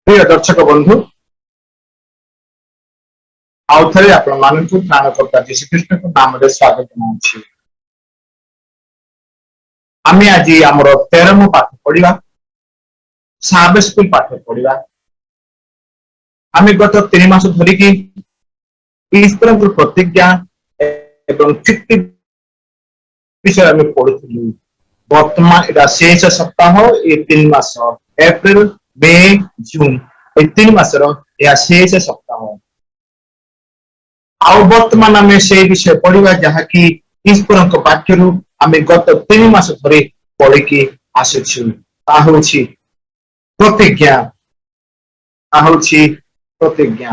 प्रिय दर्शक बंधु आउ थे आपण मानू प्राणकर्ता जीशुकृष्ण नाम स्वागत जनाऊँ। आम आज आमर 13 पाठ पढ़ा साबे स्कूल पाठ पढ़ा। आम गत 3 मास धरिकी ईश्वर प्रतिज्ञा एवं चुक्ति विषय आम पढ़ुलु। वर्तमान एटा शेष सप्ताह ये 3 मास एप्रिल मे जून ये 3 मासर यह शेष सप्ताह। आउ वर्तमान आम से विषय पढ़ा जहाँकि ईश्वर वाक्य आम गत 3 मास धरी पढ़ी आसुचु। प्रतिज्ञा प्रतिज्ञा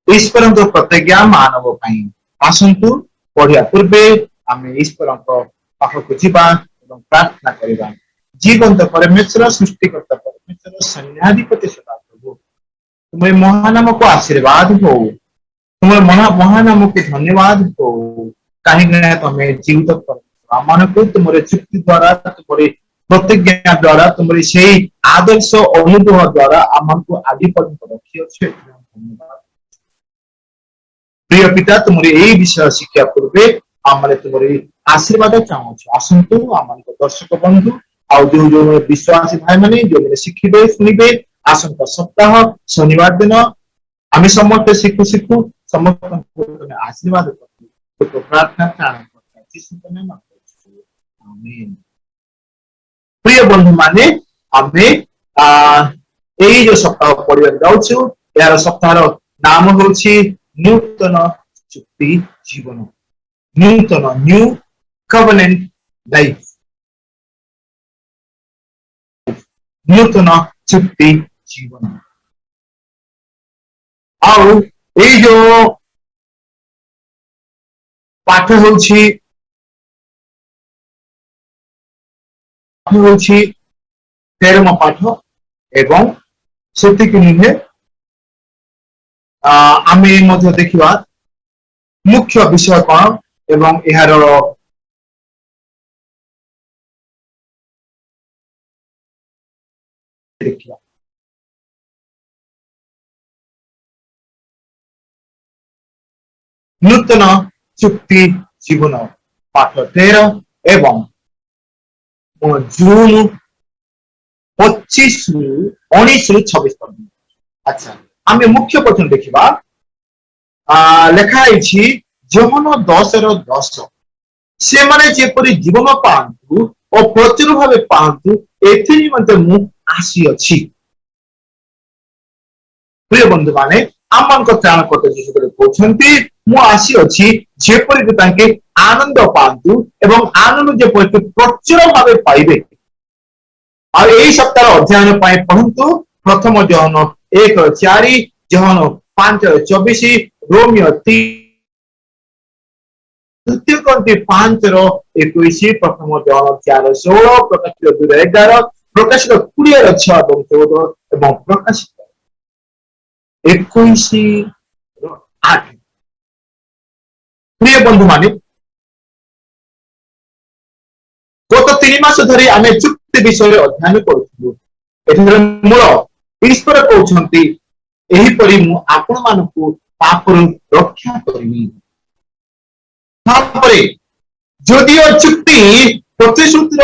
ईश्वर प्रतिज्ञा मानव आसतु पढ़िया पूर्वे आम ईश्वर पाखक जावा प्रार्थना करवा। जीवंत परमेश्वर सृष्टिकर्ता परमेश्वर सैन्याधिपति सदा प्रभु तुम्हारे महानाम को आशीर्वाद हो, तुम्हारे महानाम को धन्यवाद हो। कहीं तुम्हें जीवित आम को तुम्हारे चुक्ति द्वारा तुम्हारी प्रतिज्ञा द्वारा तुम्हारी से आदर्श अनुभव द्वारा आम को आदि पर्यटन रखी अच्छे धन्यवाद। प्रिय पिता तुम्हारे यही विषय शिक्षा पूर्वे आम तुम्हारी आशीर्वाद चाहूँ। आसतु आम दर्शक बंधु आउ जो जो विश्वासी भाई मैंने जो मैंने शिखे शुणे आसंता सप्ताह शनिवार दिन आम समस्त शिखु शिखु समस्त आशीर्वाद प्रार्थना प्रिय बंधु माने आमे यही जो सप्ताह पढ़ा जाऊँ यार सप्ताह नाम हूँ नूतन चुक्ति जीवन। नूतन न्यू कवनेंट लाइफ नूतन चुक्ति जीवन। आउ ये जो पाठ हूँ 13 पाठ एवं सेतिक नुहे आमे मध्य देखिबा मुख्य विषय कौन एवं यार देखिबा। नूतन चुक्ति जीवन पाठ 13 एवं जून 25 19 26 पर्यंत। अच्छा आम मुख्य प्रश्न देखा लेखाई जौन 10:10 से माने जेपरी जीवन पांतु और प्रचुर भाव पांतु एमते मु आसी अच्छी। प्रिय बंधु माने आम त्राणकर्ता जीशु कहते मु आसी अच्छी जेपरी आनंद पांतु एवं आनंद जेपरी प्रचुर भाव पाइबे। और यही सप्ताह अध्ययन पढ़ु प्रथम जौन 1:4 जौन 5:24 रोमियो 3 द्वितीय क्रंथी 5:21 प्रथम जौन 4:16 प्रकाशित 2:11 प्रकाशित 20:6 और 14 एवं प्रकाशित 21:8। प्रिय बंधु माने गत 3 मास धरी आम चुक्ति विषय अध्ययन करूँ। मूल ईश्वर कहते एहीपरि मु आपण मानकु पापरु रक्षा करिमि। जदियो चुक्ति प्रतिश्रुतिर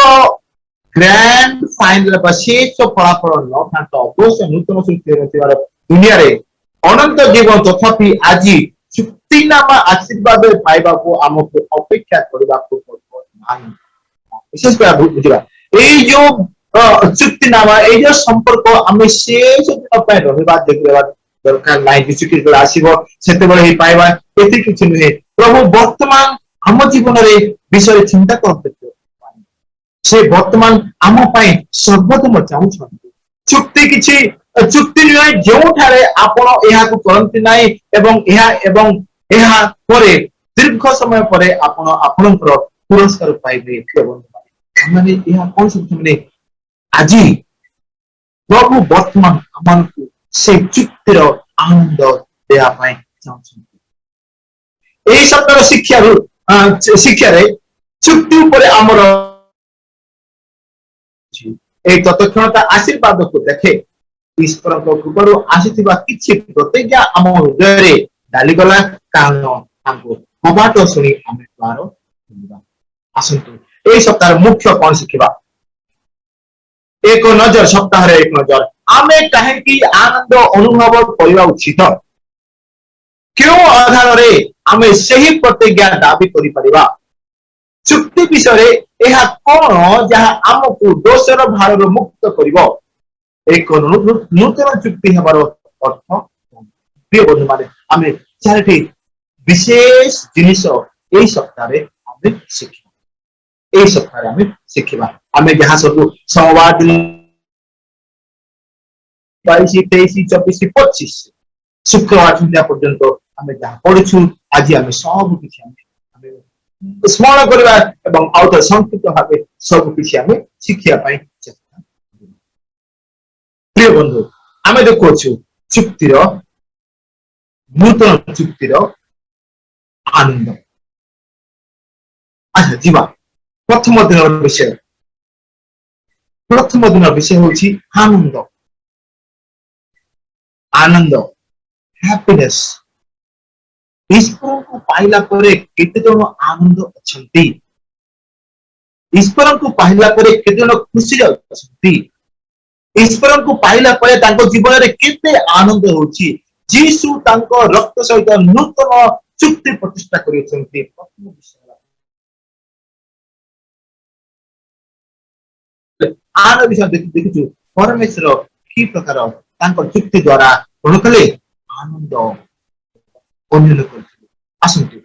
ग्रैंड फाइनल शेष फलाफल न था अवश्य नूतन सृष्टि दुनिया रे अनंत जीवन तथापि आज चुक्तिनामा आशीर्वाद पाइबा को आमको अपेक्षा करबा को पड़ो। विशेष बुझा यही जो चुक्तिनामा ये जो संपर्क आम शेष दिन रहा दरकार ना जीशुख्रीष्ट आसो से पाइबा ये किसी नुहे। प्रभु वर्तमान आम जीवन विषय चिंता करते से वर्तमान आम सर्वोत्तम चाहूँ। चुक्ति किसी चुक्ति नुहे जो आपण करती ना दीर्घ समय पर आपण पुरस्कार पाइबे। कौन सब आज प्रभु वर्तमान आम से चुक्तिर आनंद देवाई चाहते। यही सप्ताह शिक्षा चुक्ति उपर आमर तत्क्षणता आशीर्वाद को देखे ଈଶ୍ୱରଙ୍କ କୃପାରୁ ଆସିଥିବା କିଛି ପ୍ରତିଜ୍ଞା ଆମ ହୃଦୟରେ ଡାଲିଗଲା କାରଣ ତାଙ୍କୁ କବାଟ ଶୁଣି ଆମେ ଦ୍ୱାର ଖୋଲିବା। ଆସନ୍ତୁ ଏଇ ସପ୍ତାହର ମୁଖ୍ୟ କଣ ଶିଖିବା? ଏକ ନଜର, ସପ୍ତାହରେ ଏକ ନଜର। ଆମେ କାହିଁକି ଆନନ୍ଦ ଅନୁଭବ କରିବା ଉଚିତ? କେଉଁ ଆଧାରରେ ଆମେ ସେହି ପ୍ରତିଜ୍ଞା ଦାବି କରିପାରିବା? ଚୁକ୍ତି ବିଷୟରେ ଏହା କଣ ଯାହା ଆମକୁ ଦୋଷର ଭାରରୁ ମୁକ୍ତ କରିବ? ଏକ ନୂତନ ଚୁକ୍ତି ହେବାର ଅର୍ଥ ପ୍ରିୟ ବନ୍ଧୁମାନେ, ଆମେ ଚାରିଟି ବିଶେଷ ଜିନିଷ ଏଇ ସପ୍ତାହରେ ଆମେ ଶିଖିବା। ଏଇ ସପ୍ତାହରେ ଆମେ ଶିଖିବା। ଆମେ ଯାହା ସବୁ ସୋମବାର ଦିନ 22, 23, 24, 25 শুক্রবার সন্ধ্যা পর্যন্ত ଆମେ ଯାହା ପଢିଛୁ, ଆଜି ଆମେ ସବୁ କିଛି ଆମେ ସ୍ମରଣ କରିବା ଏବଂ ଆଉ ଥରେ ସଂକ୍ଷିପ୍ତ ଭାବେ ସବୁ କିଛି ଆମେ ଶିଖିବା ପାଇଁ ଚେଷ୍ଟା କରିବା। ପ୍ରିୟ ବନ୍ଧୁ, ଆମେ ଦେଖୁଅଛୁ ଚୁକ୍ତିର, ନୂତନ ଚୁକ୍ତିର ଆନନ୍ଦ। ଆଚ୍ଛା ଯିବା ପ୍ରଥମ ଦିନର ବିଷୟ। ପ୍ରଥମ ଦିନର ବିଷୟ ହେଉଛି ଆନନ୍ଦ। ଆନନ୍ଦ, ହ୍ୟାପିନେସ। ଈଶ୍ୱରଙ୍କୁ ପାଇଲା ପରେ କେତେ ଜଣ ଆନନ୍ଦ ଅଛନ୍ତି? ଈଶ୍ୱରଙ୍କୁ ପାଇଲା ପରେ କେତେ ଜଣ ଖୁସିରେ ଅଛନ୍ତି? ଈଶ୍ୱରଙ୍କୁ ପାଇଲା ପରେ ତାଙ୍କ ଜୀବନରେ କେତେ ଆନନ୍ଦ ହେଉଛି? ଯୀଶୁ ତାଙ୍କ ରକ୍ତ ସହିତ ନୂତନ ଚୁକ୍ତି ପ୍ରତିଷ୍ଠା କରିଛନ୍ତି। ପ୍ରଥମ ବିଷୟ ଆର ବିଷୟ ଦେଖିଛୁ ପରମେଶ୍ୱର କି ପ୍ରକାର ତାଙ୍କ ଚୁକ୍ତି ଦ୍ଵାରା କଣ କଲେ? ଆନନ୍ଦ ଅନୁଭବ କରିଥିଲେ। ଆସନ୍ତୁ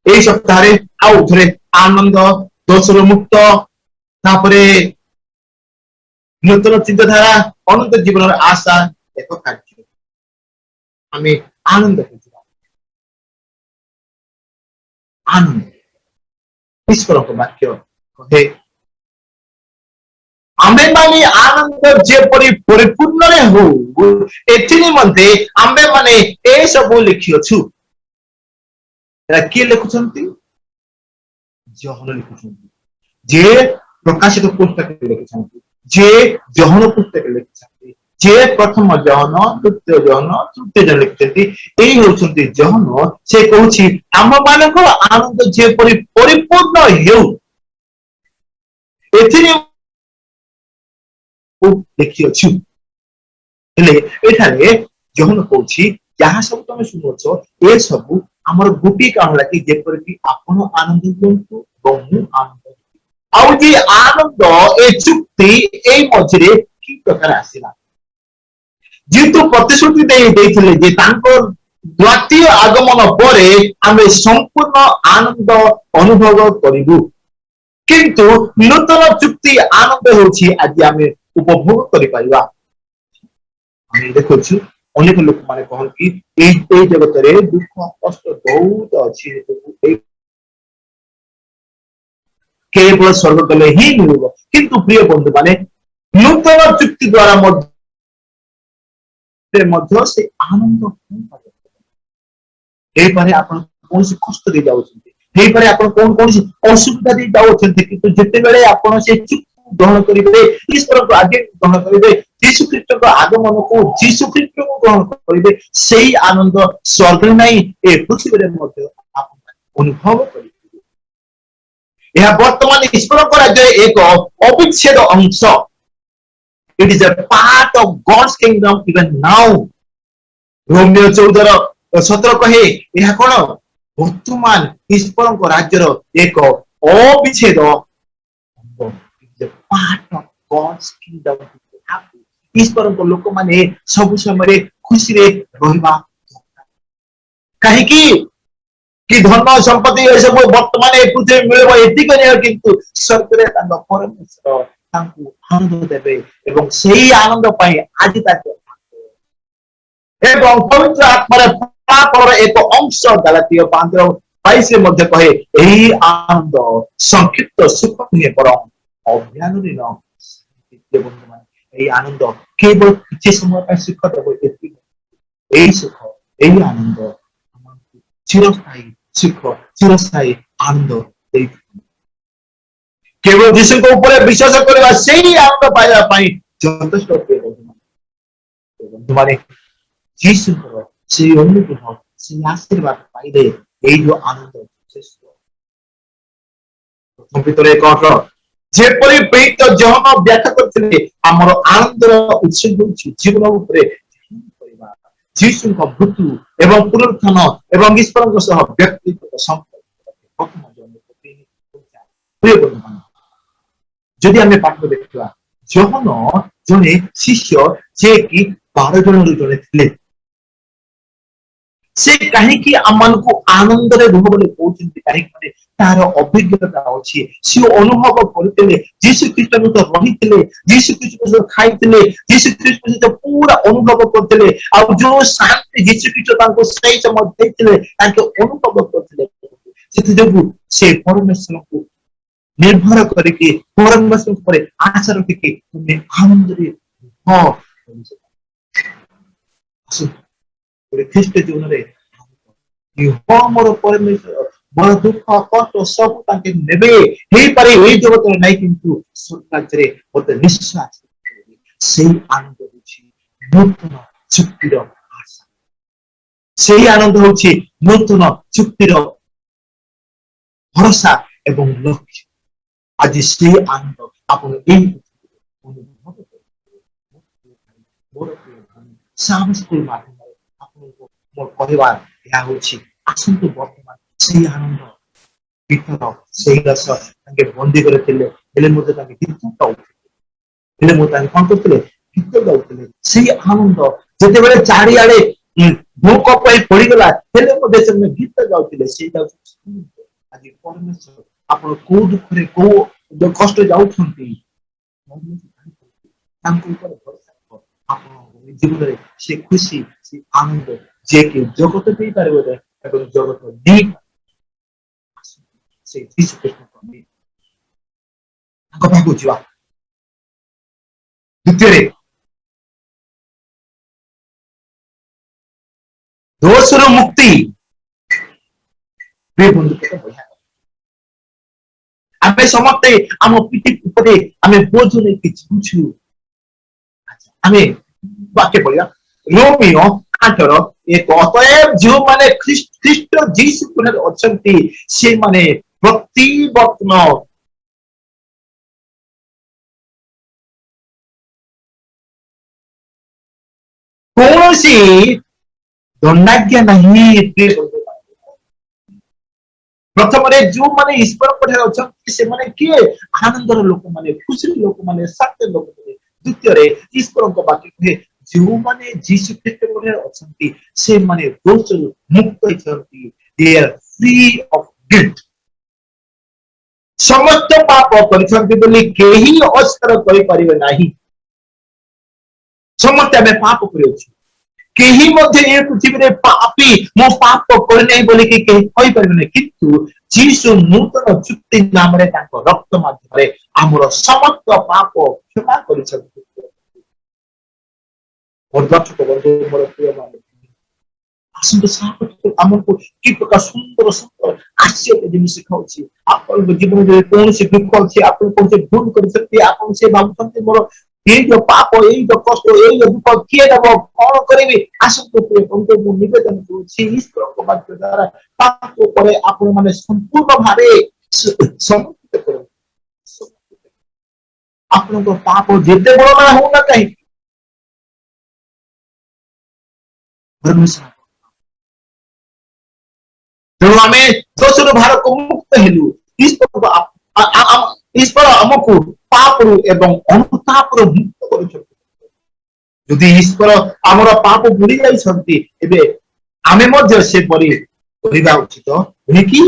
ଏଇ ସପ୍ତାହରେ ଆଉ ଥରେ ଆନନ୍ଦ, ଦୋଷରୁ ମୁକ୍ତ, ତାପରେ ନୂତନ ଚିନ୍ତାଧାରା, ଅନନ୍ତ ଜୀବନର ଆଶା ଏକ କାର୍ଯ୍ୟ। ଆମେ ଆନନ୍ଦ ଖୋଜିବା। ଆନନ୍ଦ, ଈଶ୍ୱରଙ୍କ ବାକ୍ୟ କହେ ଆମ୍ଭେମାନେ ଆନନ୍ଦ ଯେପରି ପରିପୂର୍ଣ୍ଣରେ ହଉ, ଏଥି ନିମନ୍ତେ ଆମ୍ଭେମାନେ ଏସବୁ ଲେଖିଅଛୁ। ଏରା କିଏ ଲେଖୁଛନ୍ତି? ଜହନ ଲେଖୁଛନ୍ତି। ଯେ ପ୍ରକାଶିତ ପୁସ୍ତକରେ ଲେଖିଛନ୍ତି, ଯେ ଜହନ ପୁସ୍ତକରେ ଲେଖିଛନ୍ତି, ଯେ ପ୍ରଥମ ଜହନ, ଦ୍ୱିତୀୟ ଜହନ, ତୃତୀୟ ଜହନ ଲେଖିଛନ୍ତି, ଏଇ ହେଉଛନ୍ତି ଜହନ। ସେ କହୁଛି ଆମମାନଙ୍କର ଆନନ୍ଦ ଯେପରି ପରିପୂର୍ଣ୍ଣ ହେଉ, ଏଥିରେ ଲେଖିଅଛୁ। ହେଲେ ଏଠାରେ ଜହନ କହୁଛି ଯାହା ସବୁ ତମେ ଶୁଣୁଛ, ଏ ସବୁ ଆମର ଗୋଟିଏ କାରଣ ହେଲା କି ଯେପରିକି ଆପଣ ଆନନ୍ଦ ହୁଅନ୍ତୁ ଏବଂ ମୁଁ ଆନନ୍ଦ। ଆଉ ଯେ ଆନନ୍ଦ, ଏ ଚୁକ୍ତି ଏଇ ମଝିରେ କି ପ୍ରକାର ଆସିଲା? ଯେହେତୁ ପ୍ରତିଶ୍ରୁତି ଦେଇଥିଲେ ଯେ ତାଙ୍କ ଦ୍ୱିତୀୟ ଆଗମନ ପରେ ଆମେ ସମ୍ପୂର୍ଣ୍ଣ ଆନନ୍ଦ ଅନୁଭବ କରିବୁ। କିନ୍ତୁ ନୂତନ ଚୁକ୍ତି ଆନନ୍ଦ ହେଉଛି ଆଜି ଆମେ ଉପଭୋଗ କରିପାରିବା। ଆମେ ଦେଖୁଛୁ ଅନେକ ଲୋକମାନେ କହନ୍ତି ଏଇ ଜଗତରେ ଦୁଃଖ କଷ୍ଟ ବହୁତ ଅଛି, କେବଳ ସ୍ୱର୍ଗ ଗଲେ ହିଁ ମିଳିବ। କିନ୍ତୁ ପ୍ରିୟ ବନ୍ଧୁ ମାନେ, ନୂତନ ଚୁକ୍ତି ଦ୍ଵାରା ମଧ୍ୟ ସେ ଆନନ୍ଦ ହେଇପାରେ। ଆପଣ କୌଣସି କଷ୍ଟ ଦେଇ ଯାଉଛନ୍ତି, ହେଇପାରେ ଆପଣ କୌଣସି ଅସୁବିଧା ଦେଇ ଯାଉଛନ୍ତି, କିନ୍ତୁ ଯେତେବେଳେ ଆପଣ ସେ ଚୁକ୍ତି ଗ୍ରହଣ କରିବେ, ଈଶ୍ୱରଙ୍କୁ ଆଗେ ଗ୍ରହଣ କରିବେ, ଯୀଶୁ ଖ୍ରୀଷ୍ଟଙ୍କ ଆଗମନକୁ, ଯୀଶୁ ଖ୍ରୀଷ୍ଟଙ୍କୁ ଗ୍ରହଣ କରିବେ, ସେଇ ଆନନ୍ଦ ସ୍ୱର୍ଗରେ ନାହିଁ, ଏ ପୃଥିବୀରେ ମଧ୍ୟ ଆପଣ ଅନୁଭବ କରିବେ। ଏହା ବର୍ତ୍ତମାନ ଈଶ୍ୱରଙ୍କ ରାଜ୍ୟରେ ଏକ ଅବିଚ୍ଛେଦ ଅଂଶ। It is a part of God's kingdom even now. ରୋମିଓ 14:17 କହେ ଏହା କଣ? ବର୍ତ୍ତମାନ ଈଶ୍ୱରଙ୍କ ରାଜ୍ୟର ଏକ ଅବିଚ୍ଛେଦ ପାର୍ଟ ଅଫ ଗଡ୍ସ କିଙ୍ଗଡମ। ଈଶ୍ୱରଙ୍କ ଲୋକମାନେ ସବୁ ସମୟରେ ଖୁସିରେ ରହିବା। କାହିଁକି? କି ଧନ ସମ୍ପତ୍ତି ଏସବୁ ବର୍ତ୍ତମାନ ଏ ପୃଥିବୀ ମିଳିବ ଏତିକି ନୁହେଁ, କିନ୍ତୁ ସ୍ୱର୍ଗରେ ତାଙ୍କ ପରମେଶ୍ୱର ତାଙ୍କୁ ଆନନ୍ଦ ଦେବେ ଏବଂ ସେଇ ଆନନ୍ଦ ପାଇଁ ଆଜି ତାକୁ ଏବଂ ପବିତ୍ର ଆତ୍ମାର ଫଳାଫଳର ଏକ ଅଂଶ ଗାଲାତୀୟ 5:22 ମଧ୍ୟ କହେ ଏହି ଆନନ୍ଦ ସଂକ୍ଷିପ୍ତ ସୁଖ ନୁହେଁ ବରଂ ଅଜ୍ଞାନୀନ। ଏହି ଆନନ୍ଦ କେବଳ କିଛି ସମୟ ପାଇଁ ସୁଖ ଦେବ, ଏଇ ସୁଖ, ଏଇ ଆନନ୍ଦ ଚିରସ୍ଥାୟୀ ସୁଖ, ଚିରସ୍ଥାୟୀ ଆନନ୍ଦ ଦେଇଥାଏ। କେବଳ ଯୀଶୁଙ୍କ ଉପରେ ବିଶ୍ୱାସ କରିବା ସେଇ ଆନନ୍ଦ ପାଇବା ପାଇଁ ଯଥେଷ୍ଟ। बंधु माने जीसुଙ୍କର से अनुग्रह से आशीर्वाद पाइले এই जो आनंद प्रथम पितर 1:18 ଯେପରି ପ୍ରେରିତ ଜହନ ବ୍ୟାଖ୍ୟା କରିଥିଲେ ଆମର ଆନନ୍ଦର ଉତ୍ସ ହେଉଛି ଜୀବନ ଉପରେ ଯୀଶୁଙ୍କ ମୃତ୍ୟୁ ଏବଂ ପୁନରୁତ୍ଥାନ ଏବଂ ଈଶ୍ୱରଙ୍କ ସହ ବ୍ୟକ୍ତିଗତ ସମ୍ପର୍କ ଯଦି ଆମେ ପାଠ ଦେଖିବା ଜହନ ଜଣେ ଶିଷ୍ୟ ଯେ କି 12 ଜଣରୁ ଜଣେ ଥିଲେ से कहीं आमको आनंद रुह बोले कहते कहीं तार अभिज्ञता अच्छी सी अनुभव करते जीशु ख्रीस्ट तो रही जीशु ख्रीस्ट सहित खाई जीशु ख्रीस्ट सहित पूरा अनुभव करते जो शांति जीशु ख्रीस्ट सही समय देते अनुभव करते से परमेश्वर को निर्भर करके परमेश्वर पर आशा रखिके तुम्हें आनंद ख्रीस्ट जीवन में मोर परमेश्वर बड़ दुख कष्ट सब नेबे पारे ये जगत नहीं किंतु स्वर्ग राज्य मत निश्वास से आनंद नूतन चुक्तिर आशा से आनंद हूँ नूतन चुक्तिर भरोसा एवं लक्ष्य आज से आनंद आप कहवार यह हूँ आसतु बर्तमान से आनंद भीतर से रस बंदी करते गीत गाते कौन करते गीत गाते से आनंद जिते चारिआडे भूकंप पड़गला गीत गाते आज परमेश्वर आप कौ दुख कौ कष्ट जाऊँ जीवन से खुशी से आनंद जे कि जगत दे पार जगत नहीं से जीशु कृष्ण पाखु जा द्वितीय दोषर मुक्ति बंधु बढ़िया आम समस्ते आम पिठी उपरे आम बोझ नहीं बुझू आम वाक्य पढ़िया रोमियो 8 एक अतएव जो माने ख्रीष्ट जीशु अच्छी से माने प्रतिवर्तन कौन सी दंडाज्ञा नहीं प्रथम जो माने ईश्वर अच्छा से माने किए आनंदर लोक माने खुशी लोक माने सत्य लोक माने द्वितीय ईश्वर बाकी कहे जो माने जीशु ख्रीष्ट अच्छी से माने दोष मुक्त they are free of guilt समस्त पाप कहीं अस्कार कर समस्त आम पाप कर कहीं पृथ्वी पापी मो पाप करना बोलिकी किंतु जीशु नूतन चुक्ति नाम रक्त माध्यम आमर समस्त पाप क्षमा कर आमको कि प्रकार सुंदर सुंदर आश्चर्य जिन शिखाऊ आप जीवन में कौन सी दुख अच्छी आप कौन से भूल कर भावुं मोर ये जो पाप ये जो कष्ट ये जो दुख किए दब कौन करेंगे आसतु निवेदन करूँ द्वारा पाप आप संपूर्ण भाव समर्पित कर आप पाप जिते बड़ ना हो ना कहीं तेणु आम दोषर भार को मुक्त हेलु ईश्वर आमको पाप एवं अनुताप मुक्त कर ईश्वर आमर पाप भूली जाइए आमे से करवा उचित कि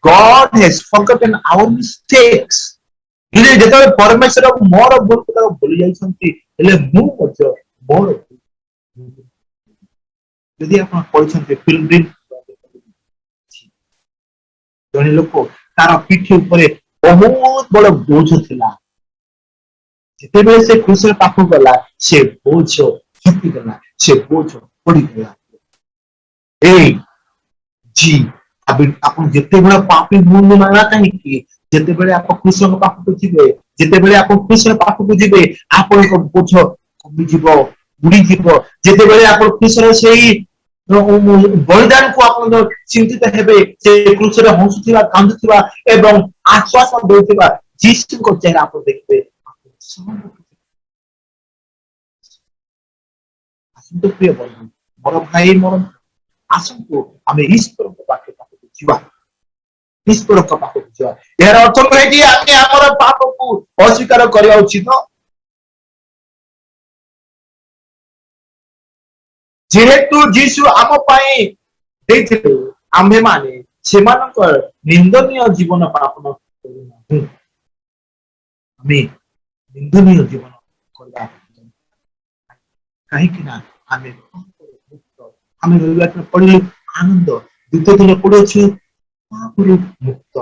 God has forgotten our mistakes जो परमेश्वर मोर भूल भूली जाइए मोर यदि आप पढ़ते फिल्म जड़े लोक तार पिठी उपरे बहुत बड़ बोझ थिला जिते से कृष्ण पाख गला से बोझ हटिगला से बोझ पड़गला जी आप जिते बड़ा पापी मुंड मारा कहीं जिते आप कृष्ण पाख को जीवे जिते आप कृष्ण पाख को जीवे आप बोझ ବୁଝିବ ବୁଡିଯିବ ଯେତେବେଳେ ଆପଣ କୃଷର ସେଇ ବଳିଦାନ को ଆପଣ ଚିନ୍ତିତ ହେବେ ସେ କୃଷରେ ହସୁଥିବା କାନ୍ଦୁଥିବା ଏବଂ ଆଶ୍ୱାସ ଦେଉଥିବା ଯୀଶୁଙ୍କ ଚେହେରା ଆପଣ ଦେଖିବେ ଆସନ୍ତୁ ପ୍ରିୟ ବନ୍ଧୁ ମୋର ଭାଇ ମୋର ଆସନ୍ତୁ ଆମେ ଈଶ୍ୱରଙ୍କ ପାଖକୁ ଯିବା ଈଶ୍ୱରଙ୍କ ପାଖକୁ ଯିବା ଏହାର ଅର୍ଥ ନୁହେଁ କି ଆମେ ଆମର ପାପକୁ ଅସ୍ୱୀକାର କରିବା ଉଚିତ ଯେହେତୁ ଯୀଶୁ ଆମ ପାଇଁ ଦେଇଥିଲେ ଆମ୍ଭେମାନେ ସେମାନଙ୍କ ନିନ୍ଦନୀୟ ଜୀବନ ପାଳନ କରୁନାହୁଁ ଆମେ ନିନ୍ଦନୀୟ ଜୀବନ କରିବା କାହିଁକି ନା ଆମେ ଆମେ ପଢିଲୁ ଆନନ୍ଦ ଦ୍ୱିତୀୟ ଦିନ ପଢୁଛୁ ପାପରୁ ମୁକ୍ତ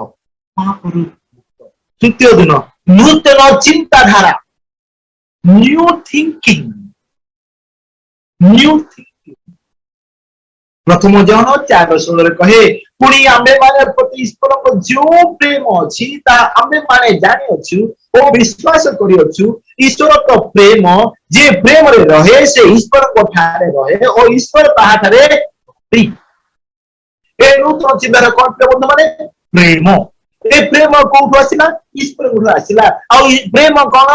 ପାପରୁ ମୁକ୍ତ ତୃତୀୟ ଦିନ ନୂତନ ଚିନ୍ତାଧାରା ନ୍ୟୁ ଥିଙ୍କିଂ ନ୍ୟୁ ଥିଙ୍କିଂ ପ୍ରଥମ ଜଣ 4:16 କହେ ପୁଣି ଆମ୍ଭେମାନେ ପ୍ରତି ଈଶ୍ୱରଙ୍କ ଯେଉଁ ପ୍ରେମ ଅଛି ତାହା ଆମ୍ଭେମାନେ ଜାଣିଅଛୁ ଓ ବିଶ୍ୱାସ କରିଅଛୁ ଈଶ୍ୱର ତ ପ୍ରେମ ଯେ ପ୍ରେମରେ ରହେ ସେ ଈଶ୍ୱରଙ୍କ ଠାରେ ରହେ ଓ ଈଶ୍ୱର ତାହାଠାରେ ରହନ୍ତି ଏ ନୂତନ ଚିନ୍ତାର କଣ ବନ୍ଧୁମାନେ ପ୍ରେମ ଏ ପ୍ରେମ କୋଉଠୁ ଆସିଲା ଈଶ୍ୱରଙ୍କଠୁ ଆସିଲା ଆଉ ପ୍ରେମ କଣ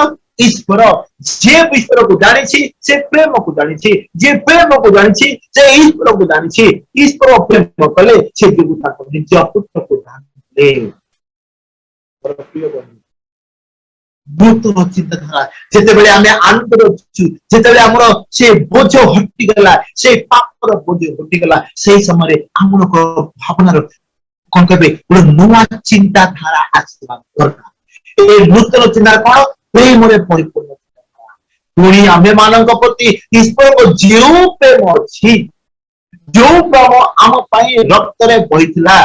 ଈଶ୍ୱର ଯିଏ ଈଶ୍ୱରକୁ ଜାଣିଛି ସେ ପ୍ରେମକୁ ଜାଣିଛି ଯିଏ ପ୍ରେମକୁ ଜାଣିଛି ସେ ଈଶ୍ୱରକୁ ଜାଣିଛି ଈଶ୍ୱର ପ୍ରେମ କଲେ ସେ ଯୋଗୁଁ ତାଙ୍କ ନିଜ ପୁତ୍ରକୁ ଜାଣିଲେ ନୂତନ ଚିନ୍ତାଧାରା ଯେତେବେଳେ ଆମେ ଆନନ୍ଦରେ ଅଛୁ ଯେତେବେଳେ ଆମର ସେ ବୋଝ ହଟିଗଲା ସେ ପାପର ବୋଝ ହଟିଗଲା ସେଇ ସମୟରେ ଆମର ଭାବନାର କଣ କହିବେ ଗୋଟେ ନୂଆ ଚିନ୍ତାଧାରା ଆସିବା ଦରକାର ଏ ନୂତନ ଚିନ୍ତାଧାରା କଣ ପ୍ରେମରେ ପରିପୂର୍ଣ୍ଣ ଚିନ୍ତାଧାରା ପୁଣି ଆମ୍ଭେମାନଙ୍କ ପ୍ରତି ଈଶ୍ୱରଙ୍କ ଯେଉଁ ପ୍ରେମ ଅଛି ଯେଉଁ ପ୍ରେମ ଆମ ପାଇଁ ରକ୍ତରେ ବହିଥିଲା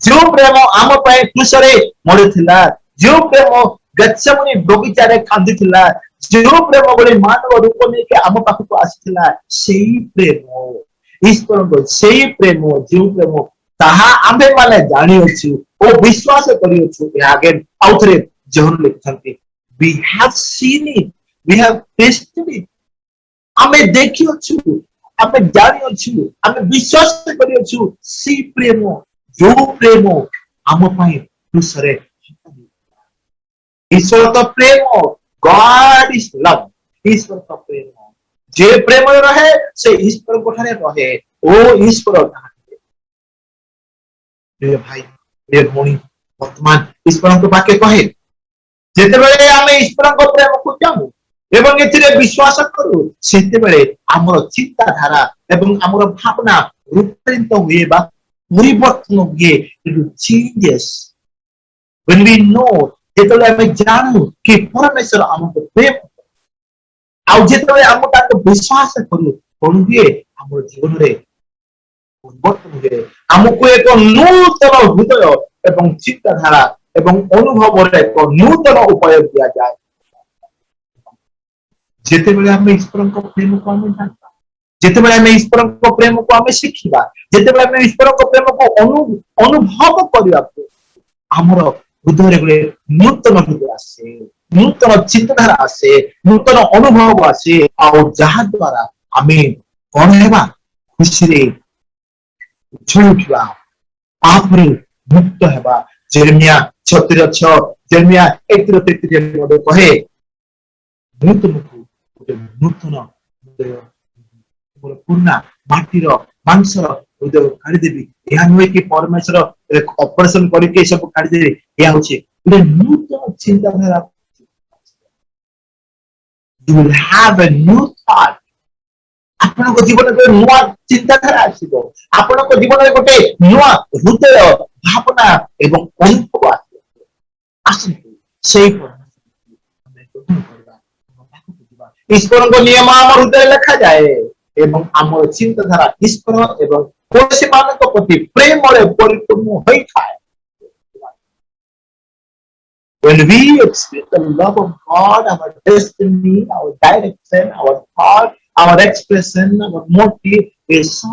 ଯେଉଁ ପ୍ରେମ ଆମ ପାଇଁ କ୍ରୁଶରେ ମରିଥିଲା ଯେଉଁ ପ୍ରେମ ଗେତ୍ସେମନୀ ବଗିଚାରେ କାନ୍ଦିଥିଲା ଯେଉଁ ପ୍ରେମ ଭଳି ମାନବ ରୂପ ନେଇକି ଆମ ପାଖକୁ ଆସିଥିଲା ସେଇ ପ୍ରେମ ଈଶ୍ୱରଙ୍କ ସେଇ ପ୍ରେମ ଯେଉଁ ପ୍ରେମ ତାହା ଆମ୍ଭେମାନେ ଜାଣିଅଛୁ ଓ ବିଶ୍ୱାସ କରିଅଛୁ ଏହା ଆଗେନ୍ ଆଉ ଥରେ ଜହନ ଲେଖିଛନ୍ତି we have seen it we have tasted it ଆମେ ଦେଖିଅଛୁ ଆମେ ଜାଣିଅଛୁ ଆମେ ବିଶ୍ୱାସ କରିଅଛୁ ସେଇ ପ୍ରେମ ଯୋଉ ପ୍ରେମ ଆମ ପାଇଁ କ୍ରୁଶରେ ईश्वर तो प्रेम गॉड इज लव ईश्वर तो प्रेम जे प्रेम रहे से ईश्वर को ठाने रहे ओ ईश्वर प्रिय भाई प्रिय भौणी वर्तमान ईश्वर को पाके कहे जेतेबेले आमे ईश्वर को प्रेम को जानू एवं एथिरे विश्वास करू सेतेबेले हमर चिंता धारा एवं हमर भावना रूपांतरित हुए बा परिवर्तन हुए it changes when we know ଯେତେବେଳେ ଆମେ ଜାଣୁ କି ପରମେଶ୍ୱର ଆମକୁ ପ୍ରେମ ଆଉ ଯେତେବେଳେ ଆମେ ତାକୁ ବିଶ୍ୱାସ କରୁ କଣ ହୁଏ ଆମର ଜୀବନରେ ପରିବର୍ତ୍ତନ ହୁଏ ଆମକୁ ଏକ ନୂତନ ହୃଦୟ ଏବଂ ଚିନ୍ତାଧାରା ଏବଂ ଅନୁଭବରେ ଏକ ନୂତନ ଉପାୟ ଦିଆଯାଏ ଯେତେବେଳେ ଆମେ ଈଶ୍ୱରଙ୍କ ପ୍ରେମକୁ ଆମେ ଜାଣିବା ଯେତେବେଳେ ଆମେ ଈଶ୍ୱରଙ୍କ ପ୍ରେମକୁ ଆମେ ଶିଖିବା ଯେତେବେଳେ ଆମେ ଈଶ୍ୱରଙ୍କ ପ୍ରେମକୁ ଅନୁଭବ କରିବାକୁ ଆମର हृदय गोटे नूतन हृदय आसे नूतन चिंताधारा आसे नूतन अनुभव आसे और जहा द्वारा आमे कौन हेबा खुशी रे उछल उठिबा पापरु मुक्त हेबा जेरेमिया 36:6 जेरेमिया 1:33 मध्ये कहे नूतन नूतन हृदय पूर्ण माटीर मांसर हृदय काढ़ी देवी यह नुहे कि परमेश्वर ऑपरेशन करके सब काढ़ी देवे यह होचे गोटे नूतन चिंताधारा you will have a new thought आपनक जीवन में नुआ चिंताधारा आसीबो आपनक जीवन में गोटे नुआ हृदय भावना एवं अनुभव आसीबो आसंतु सेही ईश्वर को नियम आम हृदय लिखा जाए एवं आम चिंताधारा ईश्वर एवं पड़ोसी मानक प्रति प्रेम परिपूर्ण होता है when we experience the love of God our destiny our direction our thought our expression our motive is so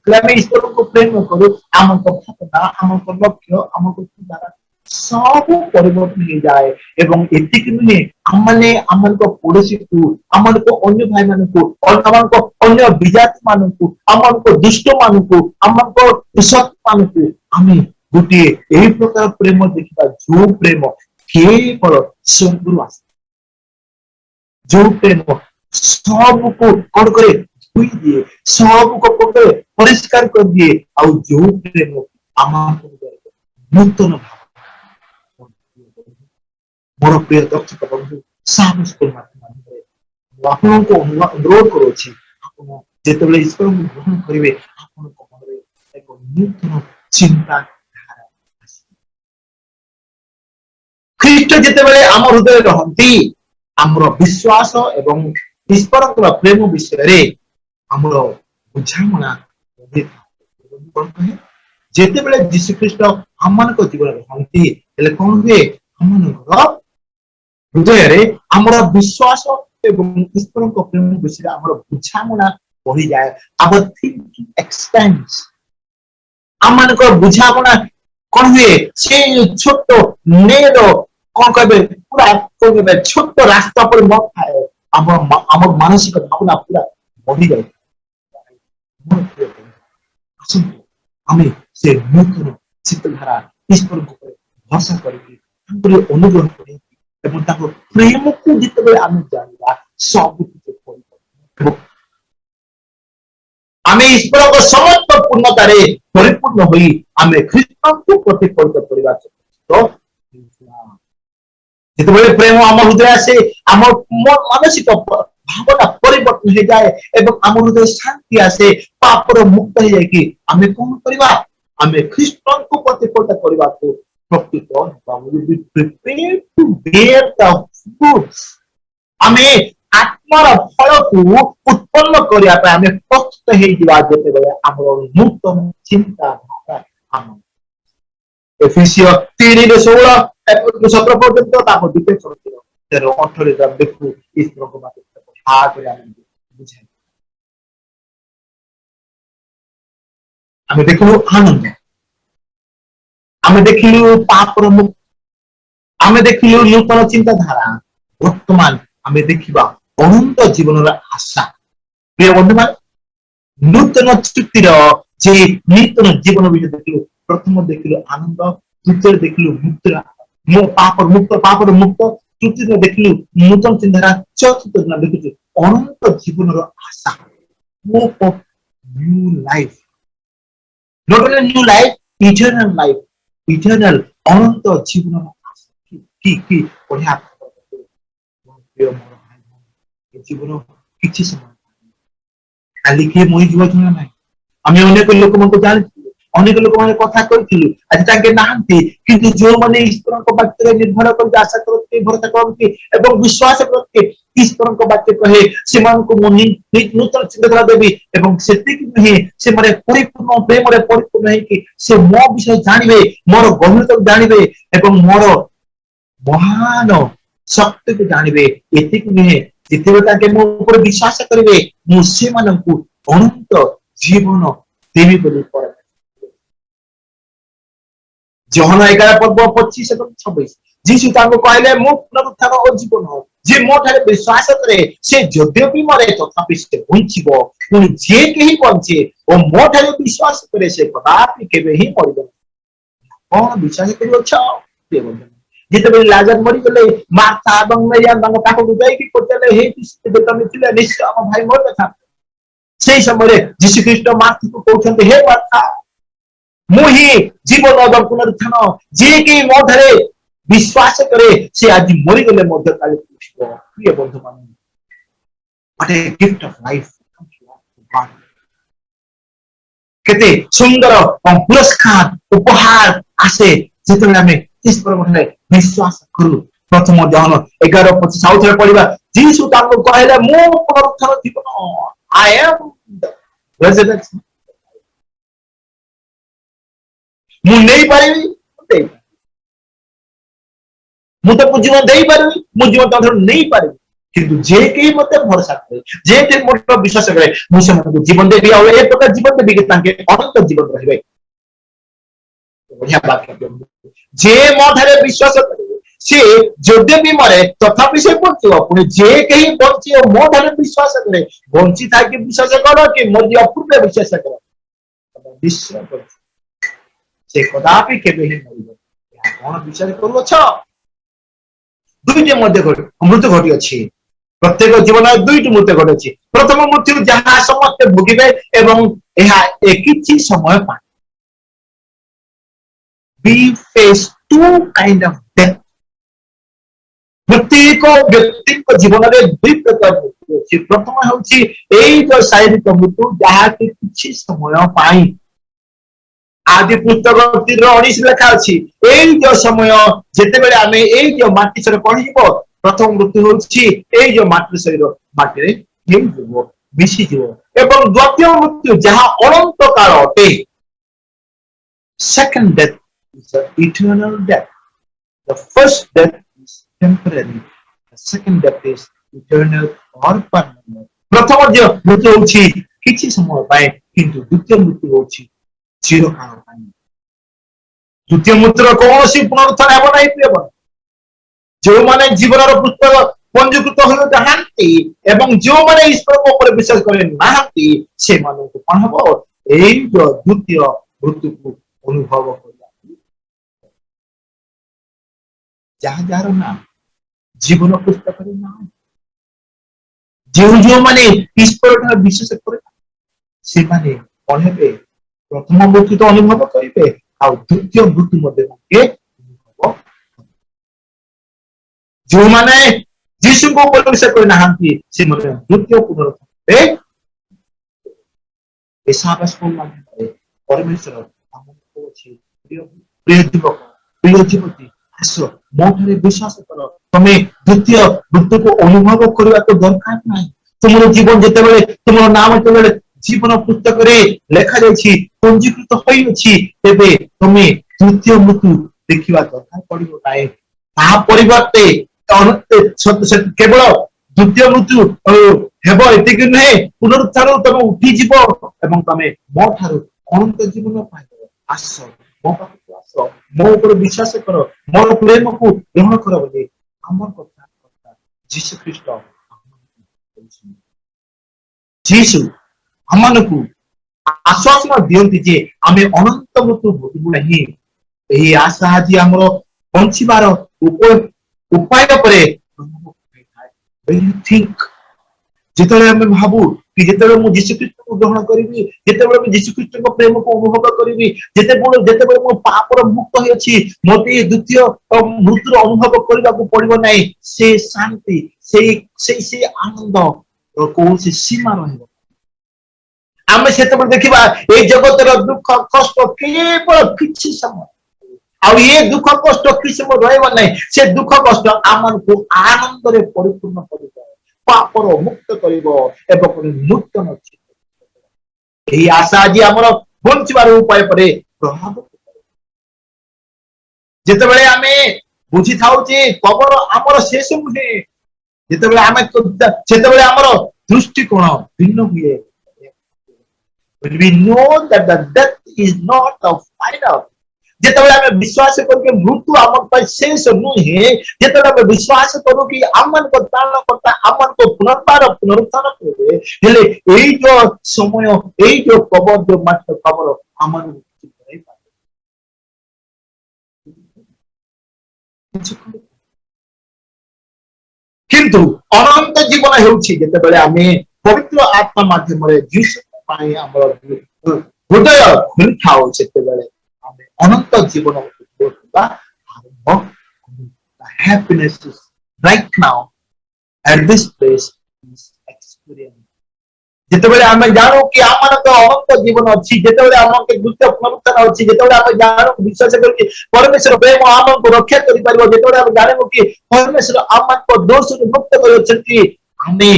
ଆମେ ଈଶ୍ୱରଙ୍କୁ ପ୍ରେମ କରୁ ଆମଙ୍କ ଭାବନା ଆମଙ୍କ ଲକ୍ଷ୍ୟ ଆମକୁ ଚିନ୍ତାଧାରା सब परिवर्तन हो जाए एवं एतिक नुहे आमने आमन को पड़ोसी को आमन को अन्य भाई मान को और आमन को अन्य विजाति मान को आमन को दुष्ट मान को आमन को सत मान को आमे गोटे एही प्रकार प्रेम देखिबा जो प्रेम केवल स्वर्गरु आसे जो प्रेम सब को कौन करे धुई दिए सब को कौन करे परिष्कार कर दिए और जो प्रेम आमा नूतन मोर प्रिय दर्शक बंधु साहस को माध्यम आपको अनुरोध करुच्ची जिते ईश्वर ग्रहण करेंगे मन एक नूतन चिंता ख्रीष्ट जिते आम हृदय रहती आमर विश्वास एवं ईश्वर प्रेम विषय आमर बुझामणा जिते बड़े जीशु ख्रीष्ट आम मान जीवन रहती कौन हुए आम हृदय आमर विश्वास एवं ईश्वर प्रेम विषय आमर बुझामणा बढ़ी जाए आवर थिंकिंग एक्सपेंड्स आम मान बुझामणा कौन हुए से छोट नेर कौन कहे पूरा कौन कहे छोट रास्ता पर न थाए आम मानसिक भावना पूरा बढ़ी जाए से नूतन चिंताधारा ईश्वर भरोसा करके अनुग्रह कर प्रेम को जिते आम जाना सब आम ईश्वर को समस्त पूर्णता परिपूर्ण हो आम ख्रीष्ट को प्रतिफलित करवा जिते प्रेम आम हृदय आसे आम मानसिक भावना परिवर्तन हो जाए एवं आम हृदय शांति आसे पापर मुक्त हो जाए आम कौन करवा आम ख्रीष्ट को प्रतिफलित करने को आमे आत्मार फल को उत्पन्न करने प्रस्तुत होते नूतन चिंता एफिसियो 3:16 17 पर्यंत द्वितीय चरित्र 18 देखू ईश्वर को बुझे आम देखलु आनंद आम देखिलु पापर मुक्त आम देखिलु नूतन चिंताधारा वर्तमान आम देखा अनंत जीवन आशा प्रिय बंधु मान नूतन चुक्तिर जे नूतन जीवन विषय देखिलु प्रथम देखिलु आनंद द्वितीय देखिलु मुक्त पापर मुक्त तृतीय देखिलु नूतन चिंताधारा चतुर्थ दिन देखिलु अनंत जीवन आशा hope of new life not only new life eternal life eternal अनंत जीवन की बढ़िया जीवन किसी समय खाली किए मरी जीव जना ना आम अनेक लोक मन जानी अनेक लोक मैंने कथा करूँ आज ताके नहांती किंतु जो मैंने ईश्वर वाक्य निर्भर कर आशा करते भरोसा करते एवं विश्वास करते ईश्वर वाक्य कहे से नूतन चिंताधारा देवी एवं से नुहे से परिपूर्ण प्रेम परिपूर्ण है से मो विषय जानवे मोर गभीरता जानवे एवं मोर महान शक्ति को जानवे एतिक नुहे जिते मो ऊपर विश्वास करेंगे मुझे अनंत जीवन देवी बोली जहन 11 पर्व 25 एवं 26 जीशु कहले मो पुनरुत्थान और जीवन जे मो ठारे विश्वास करे से यद्यपि मरे तथापि से बंचिबो पुनी जे केही बंचे ओ मो ठारे विश्वास करे से कदापि केबे ही मरिबो कोन विश्वास करियो छ जिते लाजर मरी गले मार्था एवं मरियम तांको पाखो जाई कि पचले हे जे तमे थिले निश्चय हम भाई मोर कथा सेही समय जीशु ख्रीष्ट मार्था को कहउछन्ते हे मार्था मुही जीवन और पुनरुत्थान जे के मो ठारे विश्वास करे से आज मरी गले मध्य काले प्रिय बंधु मान what a gift of life केते सुंदर पुरस्कार उपहार आसे जिते आम ईश्वर ठारे विश्वास करू प्रथम जहन 11:25 आउ थे पढ़ा जीशु तांको कहले मो पुनरुत्थान जीवन आई एम द रेजरेक्शन मु नहीं पारिबी मु तो जीवन दे पारि मु जीवन तो नहीं पारि किंतु जे के मते भरोसा करे जे के मते विश्वास करे मु से मते जीवन देबी आ ए प्रकार जीवन देबी के तांके अनंत जीवन रहबे बढ़िया वाक्य जे मो ठारे विश्वास करे से जदि भी मरे तथापि से बंचिव पुणी जे कहीं बंची मो ठारे विश्वास करे बंची था कि विश्वास कर कि मोर अपूर्व विश्वास कर विश्वास कर से कदापि केबे ही मरिबो कौन विचार करूछ दुईटे मृत्यु घटी अच्छी प्रत्येक जीवन दुईटी मृत्यु घटी अच्छी प्रथम मृत्यु जहाँ समस्त भोगे एवं किसी समय we face two kind of death प्रत्येक व्यक्ति जीवन में दुई प्रकार मृत्यु अच्छी प्रथम हूँ जो शारीरिक मृत्यु जहाँ किसी समय आदि पुस्तक 19 लेखा अच्छी जो समय जिते आम जो माटी सर कौन प्रथम मृत्यु हूँ जो माटी शरीर माटी मिशीज एवं द्वितीय मृत्यु जहाँ अनंत काल अटे second death is eternal death the first death is temporary the second death is eternal और परमानेंट प्रथम जो मृत्यु हूँ किसी समय पाए किंतु द्वितीय मृत्यु हूँ चिरकाल द्वितीय मृत्युर कौन सी पुनरुत्थान हेब ना प्रिय जो माने जीवन पुस्तक पंजीकृत हो जाती एवं जो माने ईश्वर को विश्वास करे नाहंती से माने को कौन हबो एई जो द्वितीय मृत्यु को अनुभव कर जहाँ जार नाम जीवन पुस्तक नाम जो माने ईश्वर विश्वास करे से माने कौन हेबे प्रथम मृत्यु तो अनुभव करेंगे और द्वितीय मृत्यु मध्य अनुभव जो माने यीशु को विश्वास करना से द्वितीय पुनरुत्थान परमेश्वर प्रिय युवक प्रिय युवती आस मो विश्वास कर तुम्हें द्वितीय मृत्यु को अनुभव करने को दरकार ना तुम जीवन जिते तुम नाम जो जीवन पुस्तक लेखा जाइए पंजीकृत होबे तुम्हें द्वितीय मृत्यु देखा दरकार पड़ो ना परिवर्ते केवल द्वितीय मृत्यु हेब एतिक नुहे पुनरुत्थान तुम उठीज तुम मो ठार अनंत जीवन पाइब आस मो पाखक आस मो ऊपर विश्वास कर मोर प्रेम को ग्रहण कर बोली आमर कथा जीशु ख्रीस्ट जीशु हम को आश्वासन दियंती जे आमे अनंत मृत्यु भोगबु नहीं एही आशा आज हमरो बंचिबार उपाय परे थिंक जितने आमे भाबू कि जितने मु यीशु ख्रीस्ट को ग्रहण करिवि जितने मैं यीशु ख्रीस्ट को प्रेम को अनुभव करिवि जिते मो पाप मुक्त होई अछि मोते द्वितीय मृत्यु अनुभव करबा को पड़िबो नहीं से शांति से आनंद कौन से सीमा रहबो आम से देखा ये जगतर दुख कष्ट केवल किसी समय आ ये दुख कष्ट किसी समय रहा नहीं से दुख कष्ट आम को आनंद रे परिपूर्ण कर पापर मुक्त कर नूतन यही आशा आज आम बंचार उपाय पर प्रभाव जिते आम बुझी था कबर आमर शेष नुहे जिते आम दृष्टिकोण भिन्न हुए when we know that the death is not the final जेतेबेले हमें विश्वास करू कि मृत्यु आमन पर शेष नुहे जेतेबेले हमें विश्वास करू कि आमन को तारण करता आमन को पुनरुत्थान करे हेले एई जो समय एई जो कबर जो मात्र कबर आमन नहीं पाए किंतु अनंत जीवन हेउछि जेतेबेले हमें पवित्र आत्मा माध्यम रे जीसस हृदय खुली था अनंत जीवन happiness is right now at this place is experience जितेबेले आम जानू कि आम अनंत जीवन अच्छी जितेबेले आम द्वितीय पुनरुत्थान अच्छी जितेबेले आम जानू विश्वास करके परमेश्वर प्रेम आम को रक्षा करि पारिबो जितेबेले आम जानू कि परमेश्वर आम को दोष मुक्त करछथि आमे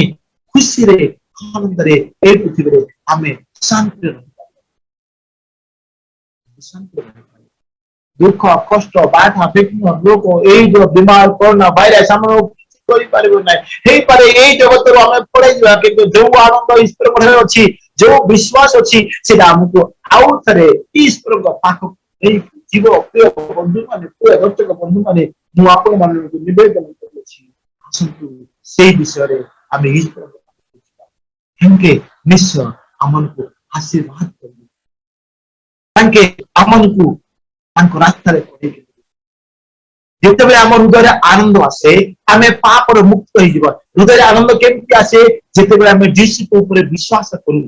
खुशी रे आनंद रे ए पृथ्वी रे आमे शांति दुख कष्ट बाधा विघ्न लोक ए जो बीमार कोरोना वायरस हम करि पारिबो नै हे पारे ए जगत रो हम पड़े जवा कि जो आनंद ईश्वर मधे अछि जो विश्वास अछि सेटा हमको आउ थरे ईश्वर को पाख ए जीव प्रिय बंधु माने प्रिय दर्शक बंधु माने मु आपण मानक निवेदन करूछि आसंतु से विषय रे आमे ईश्वर हमके निश्चय हमनको आशीर्वाद करिए तांके हमनको तांको रास्ता रे पड़े ଯେତେବେଳେ ଆମ ହୃଦୟରେ ଆନନ୍ଦ ଆସେ ଆମେ ପାପରୁ ମୁକ୍ତ ହେଇଯିବା ହୃଦୟରେ ଆନନ୍ଦ କେମିତି ଆସେ ଯେତେବେଳେ ଆମେ ଯୀଶୁଙ୍କ ଉପରେ ବିଶ୍ୱାସ କରୁ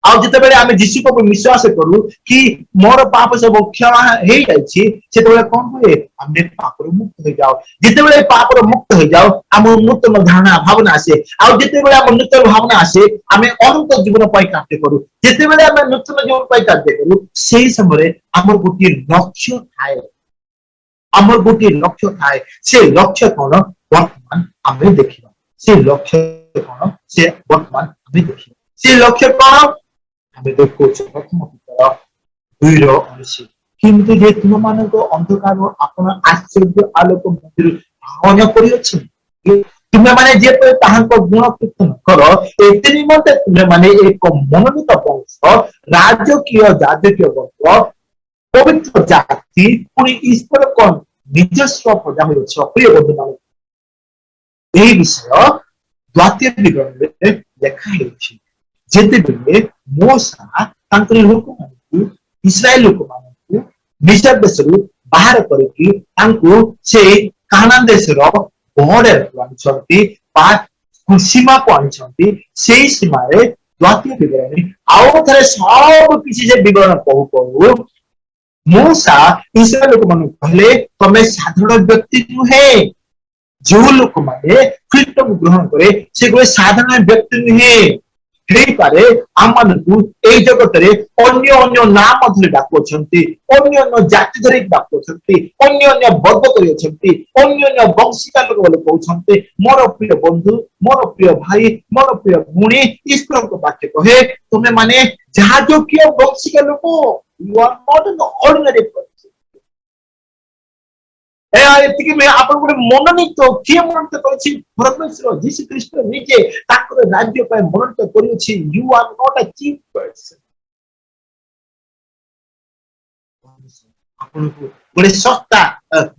ଆଉ ଯେତେବେଳେ ଆମେ ଯୀଶୁଙ୍କ ଉପରେ ବିଶ୍ୱାସ କରୁ କି ମୋର ପାପ ସବୁ କ୍ଷମା ହେଇଯାଇଛି ସେତେବେଳେ କଣ ହୁଏ ଆମେ ପାପରୁ ମୁକ୍ତ ହେଇଯାଉ ଯେତେବେଳେ ପାପରୁ ମୁକ୍ତ ହେଇଯାଉ ଆମ ନୂତନ ଧାରଣା ଭାବନା ଆସେ ଆଉ ଯେତେବେଳେ ଆମ ନୂତନ ଭାବନା ଆସେ ଆମେ ଅନନ୍ତ ଜୀବନ ପାଇଁ କାର୍ଯ୍ୟ କରୁ ଯେତେବେଳେ ଆମେ ନୂତନ ଜୀବନ ପାଇଁ କାର୍ଯ୍ୟ କରୁ ସେହି ସମୟରେ ଆମର ଗୋଟିଏ ଲକ୍ଷ୍ୟ ଥାଏ ଆମର ଗୋଟିଏ ଲକ୍ଷ୍ୟ ଥାଏ ସେ ଲକ୍ଷ୍ୟ କଣ ବର୍ତ୍ତମାନ ଆମେ ଦେଖିବା ସେ ଲକ୍ଷ୍ୟ କଣ ସେ ବର୍ତ୍ତମାନ ଆମେ ଦେଖିବା ସେ ଲକ୍ଷ୍ୟ କଣ ଆମେ ଦେଖୁଛୁ ପ୍ରଥମ ପିତର 2:19 କିନ୍ତୁ ଯେ ତୁମମାନଙ୍କ ଅନ୍ଧକାର ଆପଣ ଆଶ୍ଚର୍ଯ୍ୟ ଆଲୋକ ମଧ୍ୟରୁ ଆହ୍ୱାନ କରିଅଛି ତୁମେମାନେ ଯେପରି ତାହାଙ୍କ ଗୁଣ କୀର୍ତ୍ତନ କର ଏତେ ନିମନ୍ତେ ତୁମେମାନେ ଏକ ମନୋନୀତ ବଂଶ ରାଜକୀୟ ଯାଜକୀୟ ବର୍ଗ ପବିତ୍ର ଜାତି ପୁଣି ଈଶ୍ୱର କଣ ନିଜସ୍ୱ ପ୍ରଜା ହୋଇଅଛ ପ୍ରିୟ ବନ୍ଧୁମାନେ ଏହି ବିଷୟ ଦ୍ୱିତୀୟ ବିବରଣୀରେ ଲେଖା ହେଉଛି ଯେତେବେଳେ ମୋଶା ତାଙ୍କର ଲୋକମାନଙ୍କୁ ଇସ୍ରାଏଲ ଲୋକମାନଙ୍କୁ ମିସ୍ର ଦେଶରୁ ବାହାର କରିକି ତାଙ୍କୁ ସେ କାନାନ ଦେଶର ବର୍ଡରକୁ ଆଣିଛନ୍ତି ବା ସୀମାକୁ ଆଣିଛନ୍ତି ସେଇ ସୀମାରେ ଦ୍ୱିତୀୟ ବିବରଣୀ ଆଉ ଥରେ ସବୁ କିଛି ଯେ ବିବରଣ କହୁ କହୁ मूसा इस्राएल लोक मान कहले तमे साधारण व्यक्ति नुहे जो लोक माने ख्रीष्ट को ग्रहण करे से कोई साधारण व्यक्ति नुहे हेई पारे आमानकु एई जगतरे अन्य अन्य नाम धरि डाकुछंती अन्य अन्य जाति धरि डाकुछंती अन्य अन्य वर्ग करि अछंती अन्य अन्य वंशिका लोक बोले कहउछंती मोर प्रिय बंधु मोर प्रिय भाई मोर प्रिय भूणी ईश्वर को वाक्य कहे तुमे माने जाजकीय वंशिका लोक you are not an ordinary person ଏତିକି ଆପଣ ଗୋଟେ ମନୋନୀତ କିଏ ମନୋନୀତ କରିଛି ପରମେଶ୍ୱର ଯୀଶୁ ଖ୍ରୀଷ୍ଟ ନିଜେ ତାଙ୍କର ରାଜ୍ୟ ପାଇଁ ମନୋନୀତ କରିଅଛି you are not a cheap person ଆପଣଙ୍କୁ ଗୋଟେ ସସ୍ତା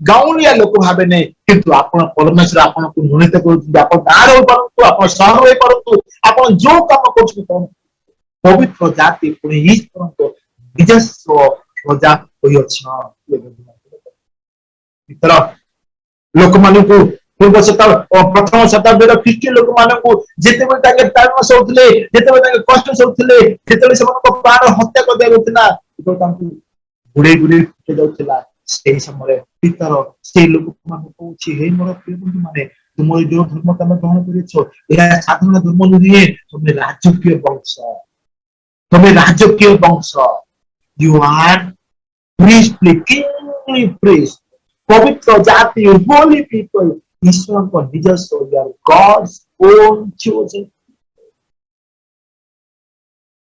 ଗାଉଁଲିଆ ଲୋକ ଭାବେ ନାହିଁ କିନ୍ତୁ ଆପଣ ପରମେଶ୍ୱର ଆପଣଙ୍କୁ ମନୋନୀତ କରୁଛନ୍ତି ଆପଣ ଗାଁରେ ହୋଇପାରନ୍ତୁ ଆପଣ ସହର ହୋଇପାରନ୍ତୁ ଆପଣ ଯୋଉ କାମ କରୁଛନ୍ତି ପବିତ୍ର ଜାତି ପୁଣି ଈଶ୍ୱରଙ୍କ ନିଜସ୍ୱ ପ୍ରଜା ହୋଇଅଛ ଭିତର ଲୋକମାନଙ୍କୁ ପୂର୍ବ ପ୍ରଥମ ଶତାବ୍ଦୀର ଖ୍ରୀଷ୍ଟୀୟ ଲୋକମାନଙ୍କୁ ଯେତେବେଳେ ତାଙ୍କେ ତାଳନ ସହୁଥିଲେ ଯେତେବେଳେ ତାଙ୍କେ କଷ୍ଟ ସହୁଥିଲେ ଯେତେବେଳେ ସେମାନଙ୍କ ପ୍ରାଣ ହତ୍ୟା କରିଦିଆଯାଉଥିଲା ଯେତେବେଳେ ତାଙ୍କୁ ଗୁଡେଇ ଗୁଡେଇ ଯାଉଥିଲା ସେଇ ସମୟରେ ପିତର ସେଇ ଲୋକମାନଙ୍କୁ କହୁଛି ହେ ମୋର ପ୍ରିୟ ବନ୍ଧୁ ମାନେ ତୁମର ଯୋଉ ଧର୍ମ ତମେ ଗ୍ରହଣ କରିଛ ଏହା ସାଧାରଣ ଧର୍ମ ନୁହେଁ ତମେ ରାଜକୀୟ ବଂଶ You are priestly, kingly priest, पवित्र जाति, holy people. ईश्वर को ନିଜସ୍ୱ you are God's own chosen.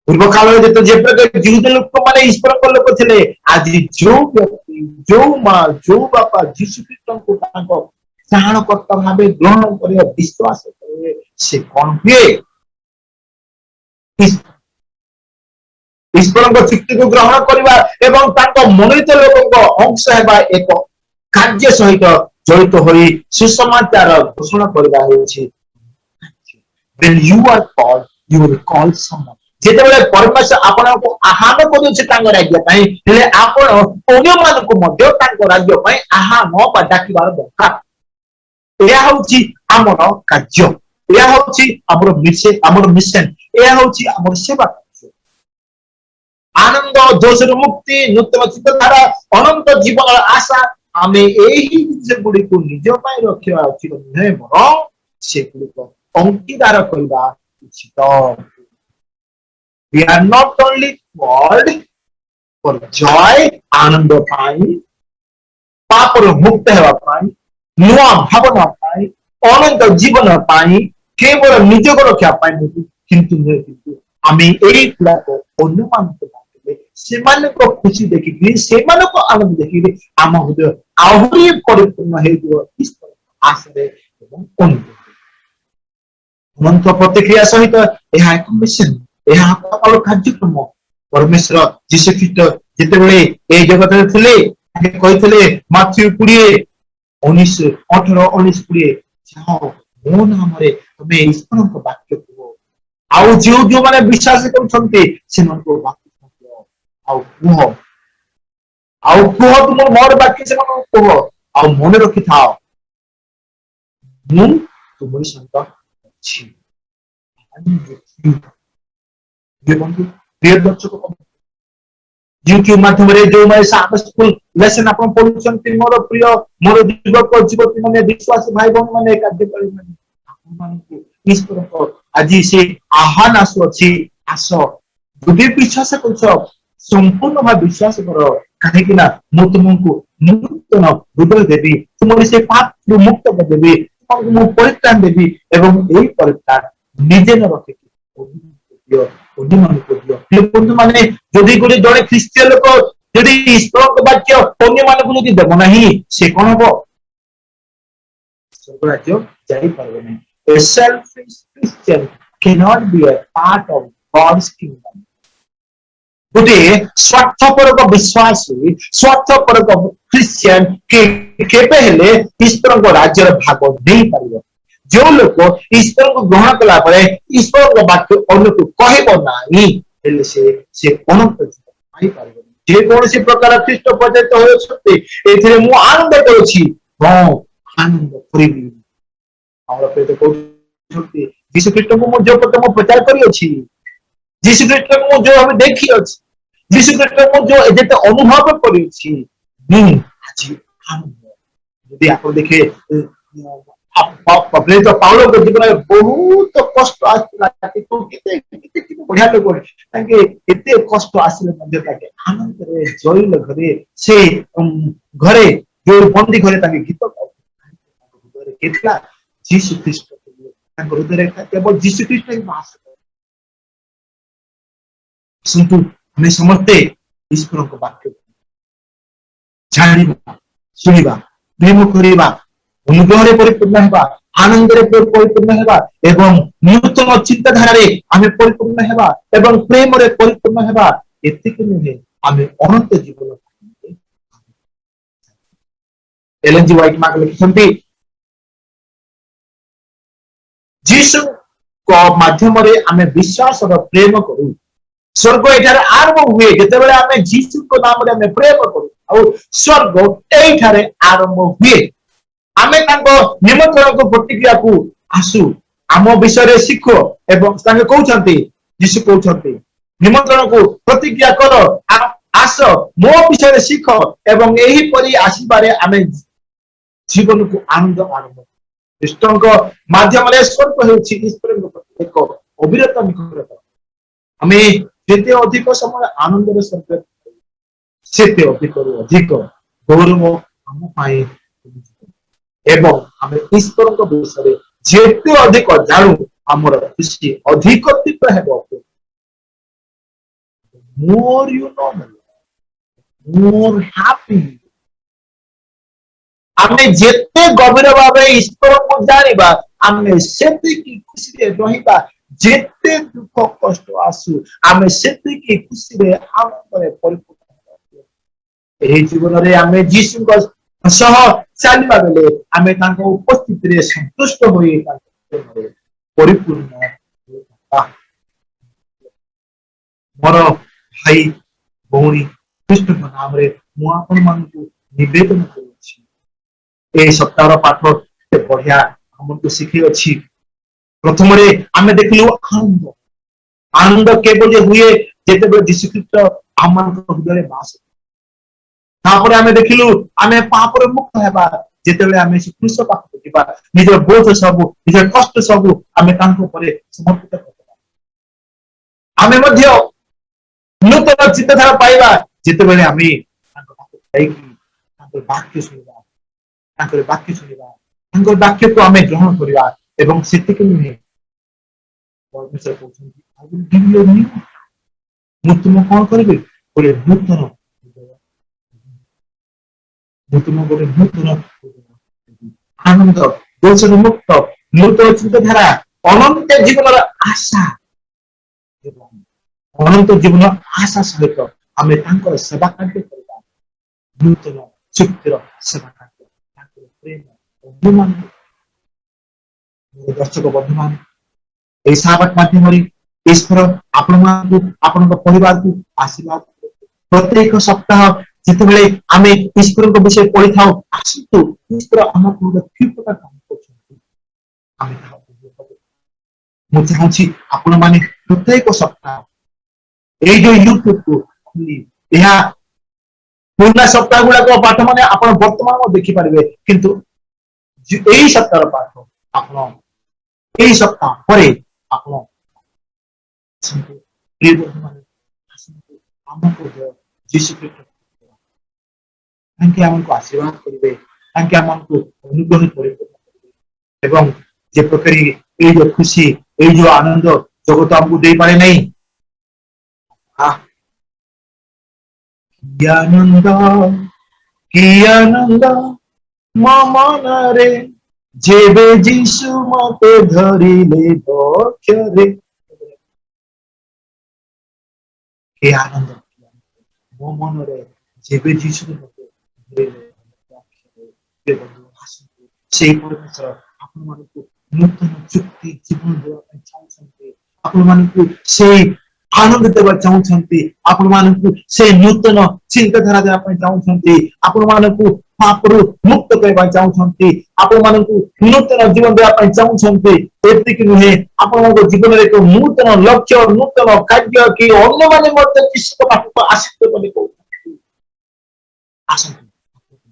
ପୂର୍ବ କାଳରେ ଯେପରି ଯୁଦ ଲୋକମାନେ ଈଶ୍ୱରଙ୍କ ଲୋକ ଥିଲେ ଆଜି ଯୋଉ ବ୍ୟକ୍ତି ଯୋଉ ମା ଯୋଉ ବାପା ଯୀଶୁ ଖ୍ରୀଷ୍ଟଙ୍କୁ ତାଙ୍କ ତ୍ରାଣକର୍ତ୍ତା ଭାବେ ଗ୍ରହଣ କରିବା ବିଶ୍ୱାସ କରିବେ ସେ କଣ ହୁଏ ଈଶ୍ୱରଙ୍କ ଚୁକ୍ତିକୁ ଗ୍ରହଣ କରିବା ଏବଂ ତାଙ୍କ ମନୋନୀତ ଲୋକଙ୍କ ଅଂଶ ହେବା ଏକ କାର୍ଯ୍ୟ ସହିତ ଜଡ଼ିତ ହୋଇ ସୁସମାଚାର ଘୋଷଣା କରିବା ହେଉଛି when you are called you will call someone ଯେତେବେଳେ ପରମେଶ୍ୱର ଆପଣଙ୍କୁ ଆହ୍ୱାନ କରୁଛି ତାଙ୍କ ରାଜ୍ୟ ପାଇଁ ହେଲେ ଆପଣ ଅନ୍ୟମାନଙ୍କୁ ମଧ୍ୟ ତାଙ୍କ ରାଜ୍ୟ ପାଇଁ ଆହ୍ୱାନ ବା ଡାକିବାର ଦରକାର ଏହା ହେଉଛି ଆମର କାର୍ଯ୍ୟ ଏହା ହେଉଛି ଆମର ମିଶନ ଏହା ହେଉଛି ଆମର ସେବା आनंद दोषर मुक्ति नूतन चिंताधारा अनंत जीवन आशा आमे एही जिनिस को निज पाए रखिबा उचित नुहे बरं से गुड़िक अंकीदार करबा उचित we are not only called for joy आनंद पाई पापर मुक्त हेबा पाई नुआ भावना पाई अनंत जीवन पाई केवल निज को रखा पाई किंतु आमे एही गुड़ा को अनुमान सेमान को खुशी देखिए सेमान को आनंद देखिए आम हृदय आहरी परिपूर्ण आशा अनंत प्रतिक्रिया सहित यह एक मिशन यह कार्यक्रम परमेश्वर जीशु ख्रीष्ट ଯେତେବେଳେ ଏଇ ଜଗତରେ ଥିଲେ କହିଥିଲେ ମାଥ୍ୟୁ 20:18-19 ଯାଅ ମୋ ନାମରେ ତମେ ଈଶ୍ୱରଙ୍କ ବାକ୍ୟ କୁହ ଆଉ ଯୋଉମାନେ ବିଶ୍ୱାସ କରୁଛନ୍ତି ସେମାନଙ୍କୁ ବାକ୍ୟ କୁହ ଆଉ କୁହ ତୁମ ମୋର ବାକ୍ୟ ସେମାନଙ୍କୁ କୁହ ଆଉ ମନେ ରଖିଥାଅ ମୁଁ ତୁମରି ସହିତ ଅଛି। ବନ୍ଧୁ ପ୍ରିୟ ଦର୍ଶକ ୟୁଟ୍ୟୁବ ମାଧ୍ୟମରେ ଯୋଉମାନେ ସ୍କୁଲ ଲେସନ ଆପଣ ପଢୁଛନ୍ତି ମୋର ପ୍ରିୟ ମୋର ଯୁବକ ଯୁବତୀ ମାନେ ବିଶ୍ୱାସ ଭାଇ ଭଉଣୀ ମାନେ କାର୍ଯ୍ୟକାରୀ ମାନେ ଆପଣମାନଙ୍କୁ ଈଶ୍ୱରଙ୍କ ଆଜି ସେ ଆହ୍ୱାନ ଆସୁଅଛି ଆସ ଯଦି ବିଶ୍ୱାସ କରୁଛ ସମ୍ପୂର୍ଣ୍ଣ ଭାବେ ବିଶ୍ୱାସ କର କାହିଁକି ନା ମୁଁ ତୁମକୁ ନୂତନ ହୃଦୟ ଦେବି ତୁମର ସେ ପାପରୁ ମୁକ୍ତ କରିଦେବି ତୁମକୁ ମୁଁ ପରିତ୍ରାଣ ଦେବି ଏବଂ ଏଇ ପରିତ୍ରାଣ ନିଜେ ନ ରଖିକି ଅନ୍ୟମାନଙ୍କୁ ଦିଅ ବନ୍ଧୁ ମାନେ ଯଦି ଗୋଟେ ଜଣେ ଖ୍ରୀଷ୍ଟିୟ ଲୋକ ଯଦି ଈଶ୍ୱରଙ୍କ ବାକ୍ୟ ଅନ୍ୟମାନଙ୍କୁ ଯଦି ଦେବ ନାହିଁ ସେ କଣ ହବ ସ୍ୱର୍ଗ ରାଜ୍ୟ ଯାଇପାରିବ ନାହିଁ। A selfish Christian cannot be a part of God's kingdom. ଗୋଟେ ସ୍ୱାର୍ଥପରକ ବିଶ୍ୱାସୀ ସ୍ୱାର୍ଥପରକ ଖ୍ରୀଷ୍ଟିଆନ କେବେ ହେଲେ ଈଶ୍ୱରଙ୍କ ରାଜ୍ୟର ଭାଗ ନେଇପାରିବ। ଯେଉଁ ଲୋକ ଈଶ୍ୱରଙ୍କୁ ଗ୍ରହଣ କଲା ପରେ ଈଶ୍ୱରଙ୍କ ବାକ୍ୟ ଅନ୍ୟକୁ କହିବ ନାହିଁ ହେଲେ ସେ ଅନନ୍ତ ଜୀବନ ପାଇପାରିବନି। ଯେକୌଣସି ପ୍ରକାର ଖ୍ରୀଷ୍ଟ ପର୍ଯ୍ୟନ୍ତ ହେଉଛନ୍ତି ଏଥିରେ ମୁଁ ଆନନ୍ଦ କରୁଛି ହଁ ଆନନ୍ଦ କରିବି। ଆମର ପ୍ରେତ କହୁଛନ୍ତି ଯୀଶୁ ଖ୍ରୀଷ୍ଟଙ୍କୁ ମୁଁ ଯୋଉ କଥା ମୁଁ ପ୍ରଚାର କରିଅଛି ଯୀଶୁ ଖ୍ରୀଷ୍ଟଙ୍କୁ ମୁଁ ଯୋଉ ଭାବେ ଦେଖିଅଛି ଯୀଶୁ ଖ୍ରୀଷ୍ଟଙ୍କୁ ମୁଁ ଯୋଉ ଯେତେ ଅନୁଭବ କରିଅଛି ମୁଁ ଆଜି ଆନନ୍ଦ। ଯଦି ଆପଣ ଦେଖେ ପ୍ରେରିତ ପାଉଲଙ୍କ ଜୀବନରେ ବହୁତ କଷ୍ଟ ଆସିଥିଲା କିନ୍ତୁ କେତେ ବଢିଆ ଲୋକ ତାଙ୍କେ ଏତେ କଷ୍ଟ ଆସିଲେ ମଧ୍ୟ ତାଙ୍କେ ଆନନ୍ଦରେ ଜୟୀଲ ଘରେ ସେ ଘରେ ଯୋଉ ବନ୍ଦୀ ଘରେ ତାଙ୍କେ ଗୀତ ଗାଉଥିଲେ କେତେଟା ଯୀଶୁ ଖ୍ରୀଷ୍ଟ ତାଙ୍କ ହୃଦୟରେ କେବଳ ଯୀଶୁ ଖ୍ରୀଷ୍ଟ ହିଁ ବାସ କରେ। ଆସନ୍ତୁ ଆମେ ସମସ୍ତେ ଈଶ୍ୱରଙ୍କ ବାକ୍ୟ ଜାଣିବା ଶୁଣିବା ପ୍ରେମ କରିବା ଅନୁଗ୍ରହରେ ପରିପୂର୍ଣ୍ଣ ହେବା ଆନନ୍ଦରେ ପରିପୂର୍ଣ୍ଣ ହେବା ଏବଂ ନୂତନ ଚିନ୍ତାଧାରାରେ ଆମେ ପରିପୂର୍ଣ୍ଣ ହେବା ଏବଂ ପ୍ରେମରେ ପରିପୂର୍ଣ୍ଣ ହେବା ଏତିକି ନୁହେଁ ଆମେ ଅନନ୍ତ ଜୀବନ ଏଲେନ୍ ଜି ହ୍ୱାଇଟ୍ ମାର୍କ ଲେଖିଛନ୍ତି ଯୀଶୁଙ୍କ ମାଧ୍ୟମରେ ଆମେ ବିଶ୍ୱାସର ପ୍ରେମ କରୁ ସ୍ୱର୍ଗ ଏଠାରେ ଆରମ୍ଭ ହୁଏ ଯେତେବେଳେ ଆମେ ଯୀଶୁଙ୍କ ନାମରେ ଆମେ ପ୍ରେମ କରୁ ଆଉ ସ୍ୱର୍ଗ ଏଇଠାରେ ଆରମ୍ଭ ହୁଏ। ଆମେ ତାଙ୍କ ନିମନ୍ତ୍ରଣକୁ ପ୍ରତିକ୍ରିୟାକୁ ଆସୁ ଆମ ବିଷୟରେ ଶିଖ ଏବଂ ତାଙ୍କେ କହୁଛନ୍ତି ଯୀଶୁ କହୁଛନ୍ତି ନିମନ୍ତ୍ରଣକୁ ପ୍ରତିକ୍ରିୟା କର ଆସ ମୋ ବିଷୟରେ ଶିଖ ଏବଂ ଏହିପରି ଆସିବାରେ ଆମେ ଜୀବନକୁ ଆନନ୍ଦ ଆରମ୍ଭ ଖ୍ରୀଷ୍ଟଙ୍କ ମାଧ୍ୟମରେ ସ୍ୱର୍ଗ ହେଉଛି ଈଶ୍ୱରଙ୍କ ପ୍ରତି ଏକ ଅବିରତ ନିକଟତା। ଆମେ ଯେତେ ଅଧିକ ସମୟ ଆନନ୍ଦରେ ସ୍ୱର୍ଗ ସେତେ ଅଧିକରୁ ଅଧିକ ଗୌରବ ଆମ ପାଇଁ ଏବଂ ଆମେ ଈଶ୍ୱରଙ୍କ ବିଷୟରେ ଯେତେ ଅଧିକ ଜାଣୁ ଆମର ଖୁସି ଅଧିକ ତୀବ୍ର ହେବ। More you know, more happy. ଆମେ ଯେତେ ଗଭୀର ଭାବେ ଈଶ୍ୱରଙ୍କୁ ଜାଣିବା ଆମେ ସେତିକି ଖୁସିରେ ରହିବା ଯେତେ ଦୁଃଖ କଷ୍ଟ ଆସୁ ଆମେ ସେତିକି ଖୁସିରେ ଆନନ୍ଦରେ ପରିପୂର୍ଣ୍ଣ ହେବା। ଏହି ଜୀବନରେ ଆମେ ଯୀଶୁଙ୍କ ସହ ଚାଲିବା ବେଳେ ଆମେ ତାଙ୍କ ଉପସ୍ଥିତିରେ ସନ୍ତୁଷ୍ଟ ହୋଇ ତାଙ୍କ ଜୀବନରେ ପରିପୂର୍ଣ୍ଣ ହେବା। ମୋର ଭାଇ ଭଉଣୀ ଖ୍ରୀଷ୍ଟଙ୍କ ନାମରେ ମୁଁ ଆପଣମାନଙ୍କୁ ନିବେଦନ କରୁଛି এই ସପ୍ତାହର ପାଠ ବଢିଆ ଆମକୁ ଶିଖେଇଅଛି। ପ୍ରଥମରେ ଆମେ ଦେଖିଲୁ ଆନନ୍ଦ ଆନନ୍ଦ କେବଳ ହୁଏ ଯେତେବେଳେ ଯୀଶୁ ଖ୍ରୀଷ୍ଟ ଆମମାନଙ୍କ ହୃଦୟରେ ବାସ ତାପରେ ଆମେ ଦେଖିଲୁ ଆମେ ପାପରୁ ମୁକ୍ତ ହେବା ଯେତେବେଳେ ଆମେ କୃଷ ପାଖକୁ ଯିବା ନିଜର ବୋଝ ସବୁ ନିଜର କଷ୍ଟ ସବୁ ଆମେ ତାଙ୍କ ଉପରେ ସମର୍ପିତ କରିବା। ଆମେ ମଧ୍ୟ ନୂତନ ଚିନ୍ତାଧାରା ପାଇବା ଯେତେବେଳେ ଆମେ ତାଙ୍କ ପାଖକୁ ଯାଇକି ତାଙ୍କର ବାକ୍ୟ ଶୁଣିବା ତାଙ୍କର ବାକ୍ୟକୁ ଆମେ ଗ୍ରହଣ କରିବା ଏବଂ ସେତିକି ନୁହେଁ ପରମେଶ୍ୱର କହୁଛନ୍ତି ମୁଁ ତୁମ କଣ କରିବି ଗୋଟେ ନୂତନ ଆନନ୍ଦ ଦୋଷରୁ ମୁକ୍ତ ନୂତନ ଚିନ୍ତାଧାରା ଅନନ୍ତ ଜୀବନର ଆଶା ଏବଂ ଅନନ୍ତ ଜୀବନ ଆଶା ସହିତ आमे तांकर सेवा कार्य करबा नूतन चुक्तिर सेवा कार्य तांकर प्रेम अनुमान दर्शक बंधु मान এই সাবাত মাধ্যমରେ ଈଶ୍ୱର ଆପଣମାନଙ୍କୁ ଆପଣଙ୍କ ପରିବାରକୁ ଆଶୀର୍ବାଦ କରନ୍ତୁ। ପ୍ରତ୍ୟେକ ସପ୍ତାହ ଯେତେବେଳେ ଆମେ ଈଶ୍ୱରଙ୍କ ବିଷୟ ପଢିଥାଉ ଆସନ୍ତୁ ଈଶ୍ୱର ଆମକୁ କି ପ୍ରକାର କାମ କରୁଛନ୍ତି ଆମେ ତାହା ମୁଁ ଚାହୁଁଛି ଆପଣମାନେ ପ୍ରତ୍ୟେକ ସପ୍ତାହ ଏଇ ଯୋଉ ୟୁଟ୍ୟୁବକୁ ଖୋଲି ଏହା ପୁରୁଣା ସପ୍ତାହ ଗୁଡାକ ପାଠ ମାନେ ଆପଣ ବର୍ତ୍ତମାନ ଦେଖିପାରିବେ କିନ୍ତୁ ଏଇ ସପ୍ତାହର ପାଠ ଆପଣ ଏଇ ସପ୍ତାହ ପରେ ଆପଣ प्रिय बंधु आमको जीशु ख्रीष्ट तांके हमको आशीर्वाद करेंगे तांके हमको अनुग्रह परिपूर्ण एवं जे प्रकार ये जो खुशी ये जो आनंद जगत हमको दे पारे नहीं की आनंद मो मन रे जेबे जीशु मते धरिले बक्षरे हे आनंद मो मन रे जेबे जीशु मते धरिले से परमेश्वर आपण मानकु नूतन चुक्ति जीवन देवा चाहछन्ते आपण मानकु से आनंद देवा चाहछन्ते आपण मानकु से नूतन चिंताधारा देवा चाहछन्ते आपण मानकु पापरु मुक्त करबा चाहछन्ते आपण मानकु नूतन जीवन देवा चाहछन्ते एतिक नुहे आपण मानकु जीवन रे एक नूतन लक्ष्य नूतन कार्य कि अन्य माने मते कृष्ण पाप आशित बोली कहउछन्ते आसन्ते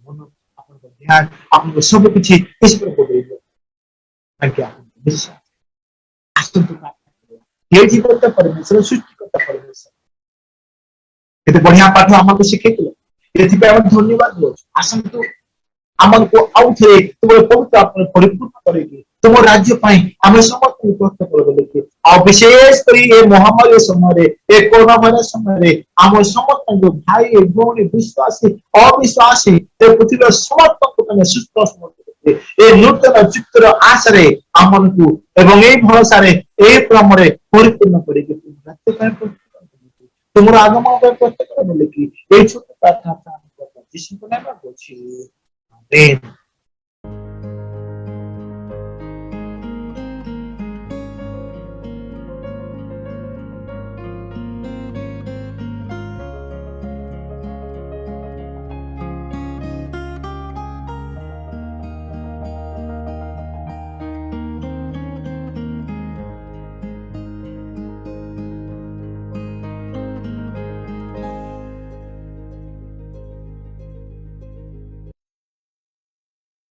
मन आपण ध्यान आपण सब किछि ईश्वर को देबो ताकि आपण विश्वास आसन्ते ये जीवन तो परमेश्वर सृष्टि करता परमेश्वर केते बढ़िया पाठ हमको शिखेइले एथि पे हम धन्यवाद दो आसन्तु हमको आउथरे तुम पवित्र आत्मा परिपूर्ण करेगी तुम राज्य पाई हमें समस्त उपलब्ध कर देले और विशेष करी ये महामारी समय रे ए कोरोना वायरस समय रे हम समस्त भाई भौणी विश्वासी अविश्वासी ए पृथ्वी समस्त को तने सुस्थ समर्थ ए नूतन चित्तर आशरे हमनको एवं ए भरोसा रे ए प्रेम रे परिपूर्ण करेगी तुम राज्य पाई तुम आगमन पर प्रत्यक्ष कर देले कि ए छोट प्रार्थना करता जिसको नाम बोछि आमेन।